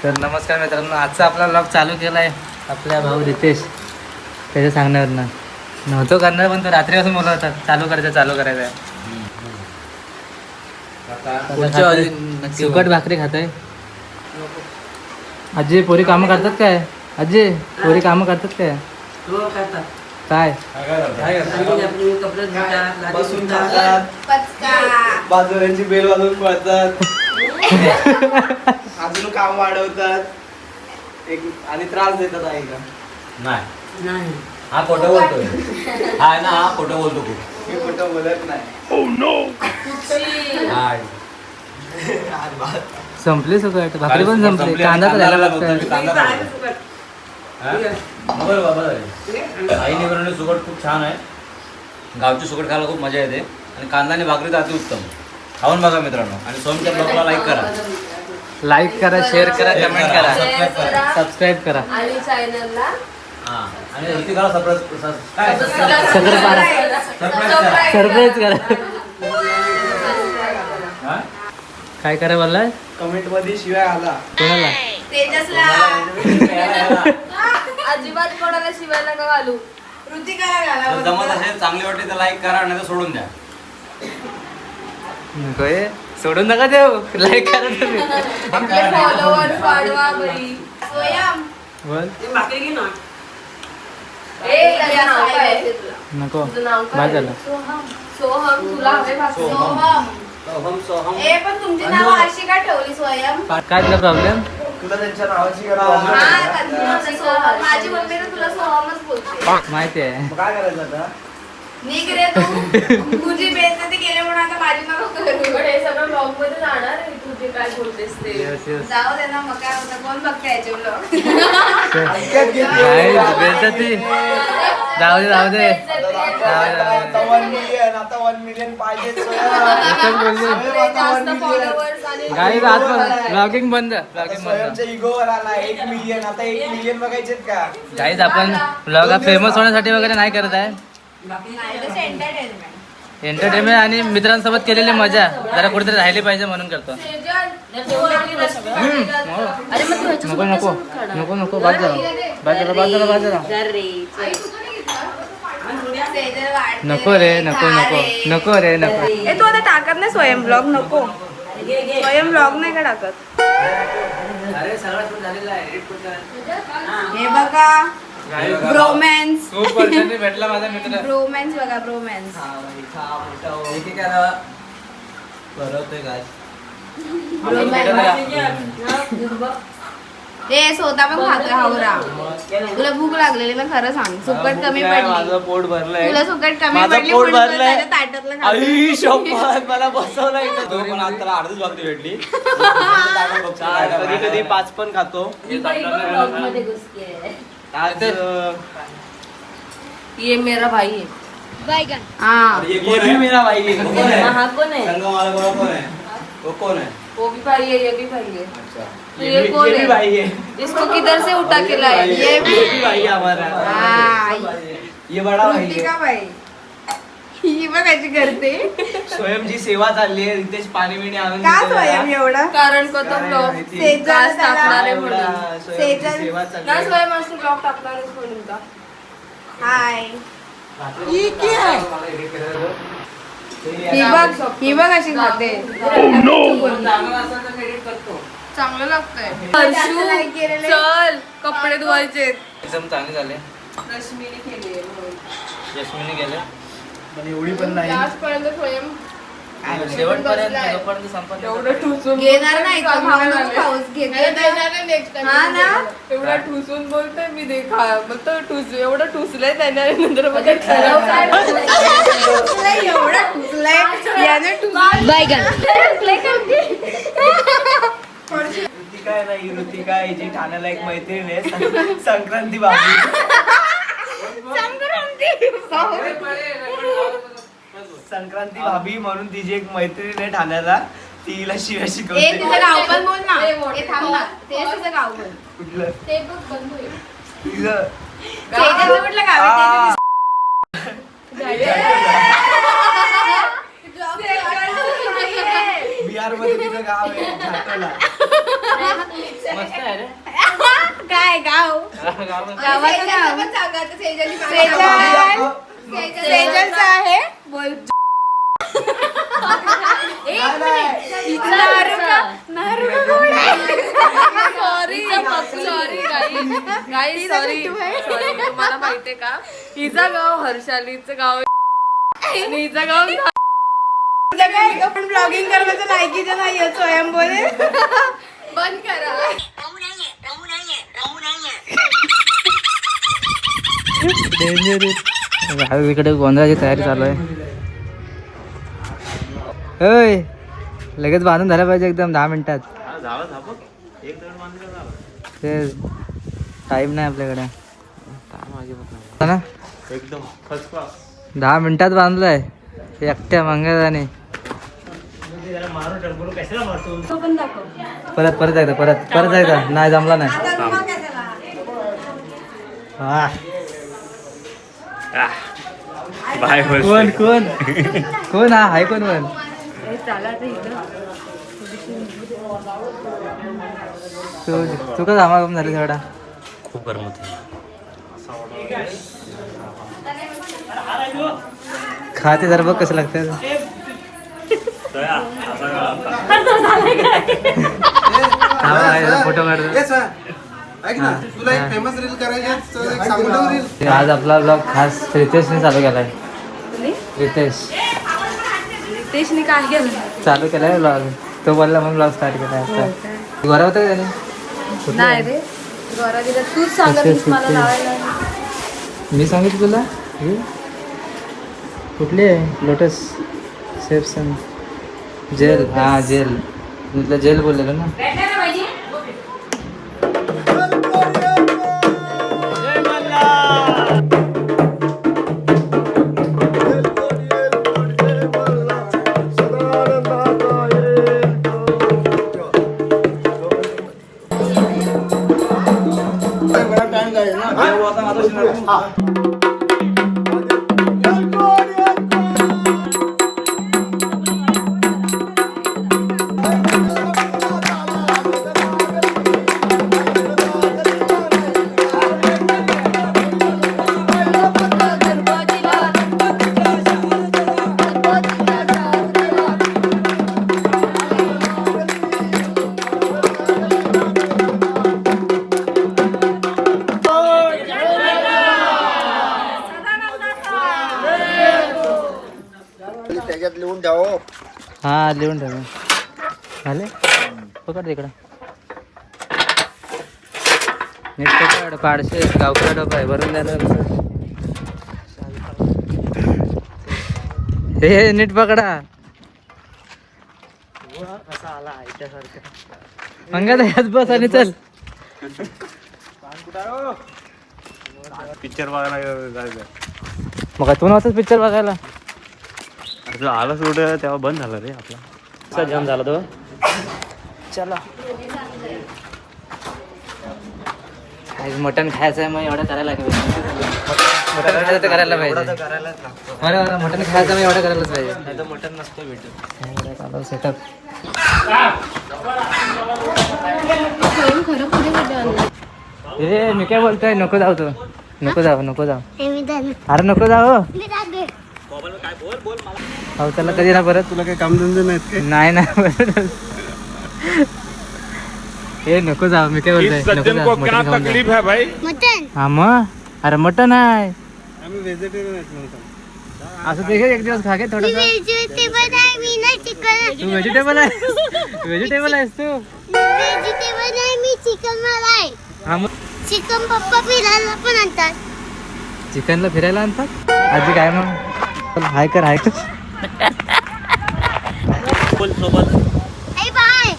तर नमस्कार मित्रांनो, आजचा आपला व्लॉग चालू केला आहे आपल्या भाऊ रितेश त्याच्या सांगण्यावरनं. नव्हतो करणार पण तो रात्रीपासून बोलत होता चालू करायचं आहे. सुकट भाकरी खातोय. आजी पोरी कामं करतात काय? आजी पोरी कामं करतात काय? काय बाजूऱ्यांची बेल वाजवून पळतात. अजून काम वाढवतात आणि त्रास देतात आईला. नाही हा खोटं बोलतोय. हा ना, हा खोटं बोलतो खूप. मी खोटं बोलत नाही. संपली सुकट भाकरी पण संपली. कांदा तर द्यायला लागतोय. आईने बनवलेली सुकट खूप छान आहे. गावची सुकट खायला खूप मजा येते आणि कांदा आणि भाकरी तर अतिउत्तम. खाऊन बघा मित्रांनो आणि सोमच्या ब्लॉगला लाईक करा, शेअर करा, कमेंट करा, सबस्क्राईब करा आणि चॅनलला आणि ऋतिकाला सरप्राईज करा. काय करा बोललाय? कमेंट मध्ये शिवाय आला कोणाला? तेजसला अजिबात कोणाला शिवायला का घालू. ऋतिकाला घाला. जमत असेल, चांगली वाटते तर लाईक करा, नाही तर सोडून द्या. नको हे, सोडून नका देऊ. लाईक करा तुम्ही. आपले फॉलोअर वाढवा बाई. स्वयं बोल. त्याचं नाव काय आहे? नको तुझं नाव काय बाद आहे? झालं. सोहम. तुला हवे भाकरी? सोहम. ए पण तुमची नाव अशी का ठेवली स्वयं? काय तुला प्रॉब्लेम? तुला त्यांच्या नावाची गरज हा, आहे. कधी सोहम. माझी मम्मी तर तुला सोहमच बोलते. माहिती आहे. मग काय करायचं आता? निघ रे तू. तुझी बेइज्जती केली म्हणून आता माझी नको करू. हे सगळं ब्लॉग मध्ये जाणार आहे. तू जे काय बोलतेस ते. Yes, yes. जाऊ दे ना, मग काय होतं, कोण बघते याचे ब्लॉग? अंकित घेते. नाही, बेइज्जती. जाऊ दे आता 1 मिलियन, आता 1 मिलियन पाहिजे. जास्त फॉलोअर्स आणि गाईज आज ब्लॉगिंग बंद. स्वयंच्या इगोवर आला 1 मिलियन. आता 1 मिलियन बघायचेत का? गाईज आपण ब्लॉग फेमस होण्यासाठी वगैरे नाही करत आहे. नाही, तसं entertainment. एंटरटेनमेंट आणि मित्रांसोबत केलेली मजा जरा कुठेतरी राहिली पाहिजे म्हणून करतो. अरे मग तू ह्याच्यासोबत नको कशाला नको नको नको बाद झाला. सेजल वाटते नको रे नको नको नको रे नको. ए तू आता टाकत नाही स्वयं ब्लॉग? नको स्वयं ब्लॉग नाही का टाकत? अरे सगळं झालेलं आहे. हे बघा ब्रोमॅन्स. खूप वर्षांनी भेटला माझा मित्र. ब्रोमॅन्स बघा, ब्रोमॅन्स. ए स्वतः पण खातोय हावरा. तुला भूक लागलेली, मग खरं सांग. सुकट कमी पडली. माझं पोट भरलंय. तुला सुकट कमी माझं पडली पोट म्हणून भरलंय. त्याच्या ताटातलं खातो. आई शपथ, मला बसवलं इथं. तो पण आज त्याला अर्धीच भाकरी भेटली. कधी कधी 5 पण खातो. आज ये मेरा भाई है. हाँ, ये ये भी मेरा भाई है. कौन है? हाँ, कौन है? संगम वाला बड़ा कौन है? वो कौन है? वो भी भाई है, ये भी भाई है. अच्छा. तो ये कौन भी है? भाई है. इसको किधर से उठा के लाए? ये भी भाई है हमारा. हाँ. ये बड़ा भाई है. ऋतिका भाई. ही बघ कशी करते. स्वयंची सेवा चालली आहे. रितेश पाणी बिणी आणून का देतो स्वयं जरा. एवढा? कारण को तो ब्लॉग सेजल टाकणार आहे एवढा म्हणून. स्वयंची सेजल सेवा चालली ना आहे. स्वयं मस्त ब्लॉग टाकणार आहेस म्हणून का? हाय. ही बघ अशी खाते. चांगलं लागतंय. चल कपडे धुवायचे. एकदम चांगले झाले. रश्मीने केले यशमीने गेले पण एवढी पण नाही. लास्ट पर्यंत स्वयं शेवटपर्यंत जोपर्यंत संपत एवढं ठुसून घेणार नाही तो म्हणून पाऊस घेतला. हा ना, एवढा ठुसून बोलतोय मी देखा. मग तो ठुस एवढं ठुसलंय त्याने नंतर मग एवढा ठुसलंय याने ऋतिका आहे नाही. ऋतिका आहे जी ठाण्याला एक मैत्रीण आहे. संक्रांती भाभी. संक्रांती भाभी म्हणून तिची एक मैत्रीण आहे ठाण्याला. तिला शिव्या ए शिकवते. तिचं गाव पण बोल ना. ए थांब ना, ते तुझं गाव बोल. कुठलं? ते बघ बंधू आहे. तिचं तेजसचं कुठलं गाव आहे? बिहार मध्ये तिचं गाव आहे घाटोला. मस्त आहे रे. काय गाव गावाचं नाव सेजलचं आहे बोल. सॉरी तुम्हाला माहितीये का हिचं गाव हर्षालीचं गाव आणि हिचं गाव पण ब्लॉगिंग करण्याचं लायकीचं नाहीये स्वयं बोले बंद करा. इकडे गोंधळाची तयारी चालू आहे. होय लगेच बांधून झालं पाहिजे एकदम 10 मिनिटात. ते टाइम नाही आपल्याकडे ना. एकदम फर्स्ट क्लास. 10 मिनिटात बांधलंय एकट्या मंगळाने. परत एकदा नाही जमला नाही. बाय कोण कोण कोण हा हाय कोण पण तू का धामागम झाली तेवढा. खूप गरम होते. खाते जर बघ कसं लागतं. फोटो काढतो. आज आपला ब्लॉग खास रितेशने चालू केलाय. रितेशने काय केलं चालू केलाय ब्लॉग. तो बोलला म्हणून ब्लॉग स्टार्ट केलाय आता. बरं होतं का त्याने. नाही रे गौरा दिला तूच सांगत मला लावायला. मी सांगितलं तुला कुठली आहे. लोटस सेप्सन जेल. हा जेल म्हटलं जेल बोललेलो ना. हा लिहून ठेव. झाले पकड तिकडं. नीट पकड. पाडशे गावकडा डोबा आहे भरून द्यायला. हे नीट पकडा. मंगा याच बस आणि चल. पिक्चर बघायला जायचं. मग तू नव्हताच पिक्चर बघायला. आला सोड तेव्हा बंद झाला रे आपला. जाम झाला तो. चला मटन खायचं आहे मग एवढं करायला लागेल. मटन खायचं तर करायला पाहिजे. बरं मटन खायचं मग एवढं करायलाच पाहिजे. नाही तर मटन नसतं भेटत. चालू सेटअप. ए मी काय बोलतोय. नको जाऊ तू. नको जाऊ अरे नको जाऊ. हो त्याला कधी ना परत. तुला काही कामधंदे नाहीत नाही ना परत. हे नको जाऊ. मी काय बोलतोय नको जाऊ. हा मग अरे मटन आहे. आम्ही व्हेजिटेरियन आहेत. असं ते एक दिवस खा घे थोडं. तू व्हेजिटेबल आहे. व्हेजिटेबल आहेस तू. हा मग चिकन पप्पा फिरायला पण आणतात. चिकनला फिरायला आणतात. आजी काय मग हाय कर हाय कर. बाय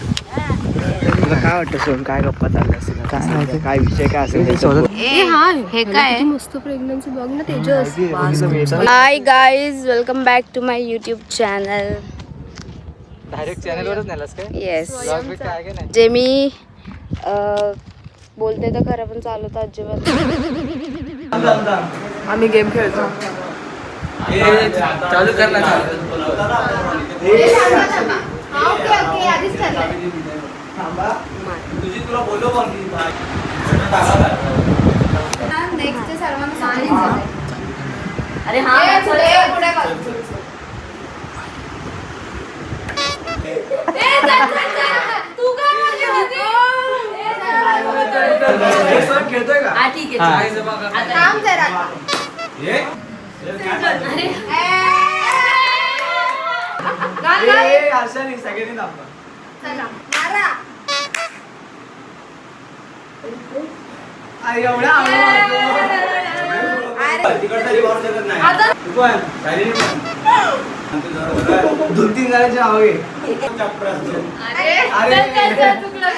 तुला काय वाटतं सोन काय गप्पा चालल्या काय माहिती काय विषय काय असेल. हे काय मस्त प्रेग्नन्सी बघ ना Tejas. Hi guys welcome back to my YouTube channel. Direct चॅनलवरच नेलास काय. येस ब्लॉग बिग काय की नाही. जे मी बोलते तर खरं पण चालवत अजिबात. आम्ही गेम खेळतो. चालू कर ना. मार. तुला बोललो पण की भाई. नेक्स्ट सर्वांना सांगितलं. अरे हा ए, पुढे पुढे बघ. तू काय बोलली होती? एक सण खेळतोय का? हा ठीक हा. आहे आता थांब जरा. ये. गाल, गाल. ए, हर्षाने सगळ्यांनी थांबा. चला, मारा. आई, एवढा आवाज अरे. तिकडचा रिवॉर्ड शकत नाही आता तू पण सायलेंट पण. 2-3 जणांची नाव घे. अरे अरे. चल, चल, चल, चुकलं.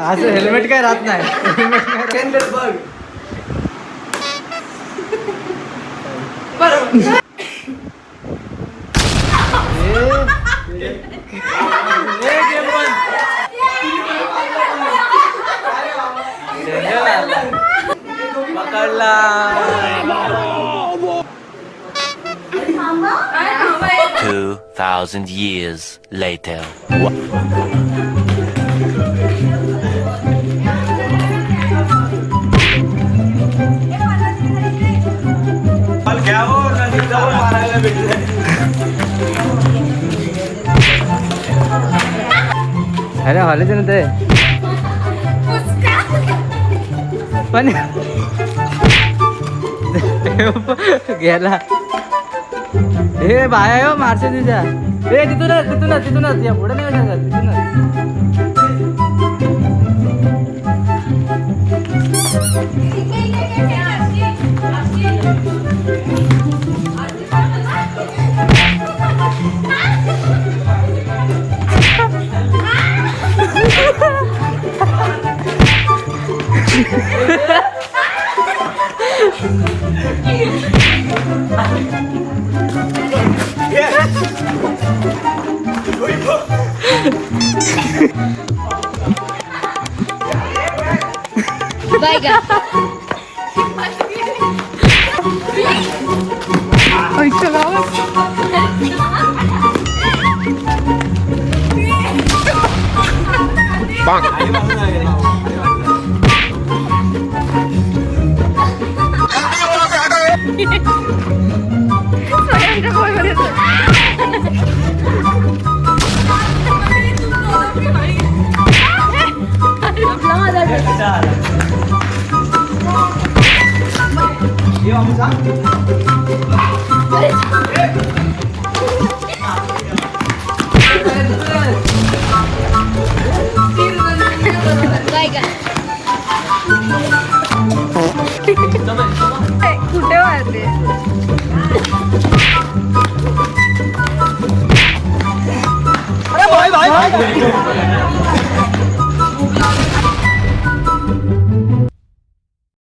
असं हेल्मेट काय राहत नाही. केंद्र बघ. बरोबर. पकडला. काय थांबाय? 2,000 years later. मला घ्यावं नदीत जाऊन मारायला भेटलं. अरे हॉलेज ना ते पण गेला. हे बाया हो मारशे तुझ्या. हे तिथूनच या पुढे नाही जायचं, तिथूनच. ये बाबू सांग. कुठे वाढले? अरे भाई भाई भाई.